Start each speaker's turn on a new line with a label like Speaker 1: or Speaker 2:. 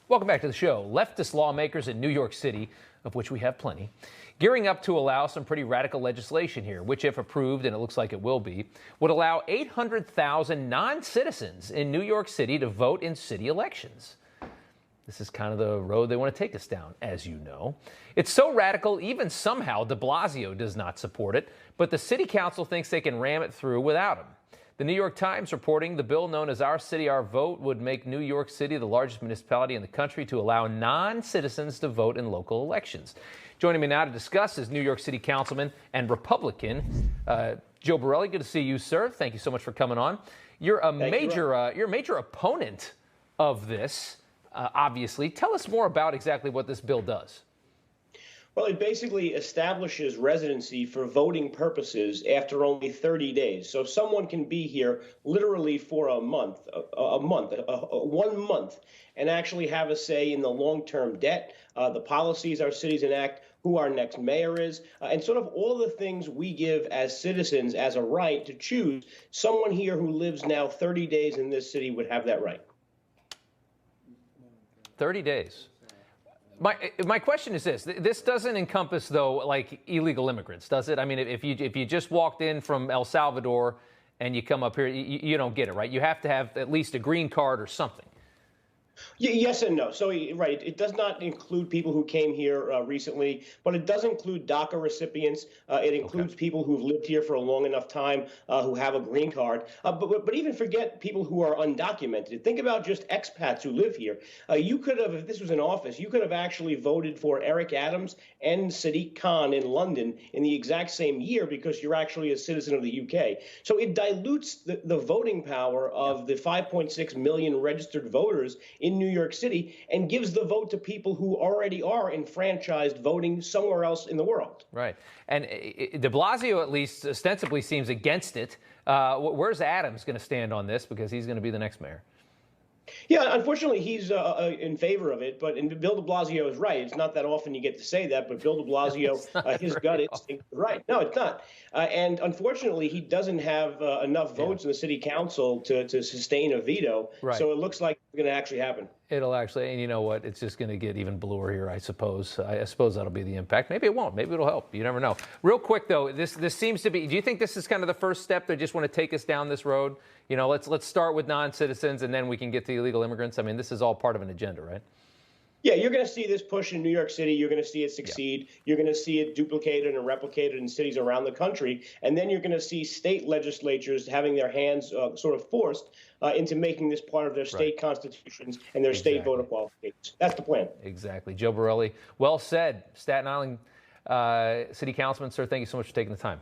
Speaker 1: Welcome back to the show. Leftist lawmakers in New York City, of which we have plenty, gearing up to allow some pretty radical legislation here, which, if approved, and it looks like it will be, would allow 800,000 non-citizens in New York City to vote in city elections. This is kind of the road they want to take us down, as you know. It's so radical, even somehow de Blasio does not support it, but the city council thinks they can ram it through without him. The New York Times reporting the bill known as Our City, Our Vote would make New York City the largest municipality in the country to allow non-citizens to vote in local elections. Joining me now to discuss is New York City Councilman and Republican Joe Borelli. Good to see you, sir. Thank you so much for coming on. You're a major opponent of this, obviously. Tell us more about exactly what this bill does.
Speaker 2: Well, it basically establishes residency for voting purposes after only 30 days. So someone can be here literally for a month, 1 month, and actually have a say in the long-term debt, the policies our cities enact, who our next mayor is, and sort of all the things we give as citizens as a right to choose. Someone here who lives now 30 days in this city would have that right.
Speaker 1: 30 days. My question is this. This doesn't encompass, though, like illegal immigrants, does it? I mean, if you just walked in from El Salvador and you come up here, you don't get it, right? You have to have at least a green card or something.
Speaker 2: Yes and no. So, right, it does not include people who came here recently, but it does include DACA recipients. It includes people who've lived here for a long enough time who have a green card. But even forget people who are undocumented. Think about just expats who live here. You could have, if this was an office, you could have actually voted for Eric Adams and Sadiq Khan in London in the exact same year because you're actually a citizen of the UK. So it dilutes the voting power of the 5.6 million registered voters in New York City and gives the vote to people who already are enfranchised voting somewhere else in the world.
Speaker 1: Right. And de Blasio at least ostensibly seems against it. Where's Adams going to stand on this? Because he's going to be the next mayor.
Speaker 2: Yeah, unfortunately, he's in favor of it. But Bill de Blasio is right. It's not that often you get to say that, but Bill de Blasio, his gut instinct is right. No, it's not. And unfortunately, he doesn't have enough votes in the city council to sustain a veto. Right. So it looks like it's going to actually happen.
Speaker 1: It'll actually, and you know what? It's just going to get even bluer here, I suppose. I suppose that'll be the impact. Maybe it won't. Maybe it'll help. You never know. Real quick, though, this seems to be, do you think this is kind of the first step? They just want to take us down this road? You know, let's start with non-citizens, and then we can get to illegal immigrants. I mean, this is all part of an agenda, right?
Speaker 2: Yeah, you're going to see this push in New York City. You're going to see it succeed. Yeah. You're going to see it duplicated and replicated in cities around the country. And then you're going to see state legislatures having their hands sort of forced into making this part of their state constitutions and their state voter qualifications. That's the plan.
Speaker 1: Exactly. Joe Borelli, well said. Staten Island City Councilman, sir, thank you so much for taking the time.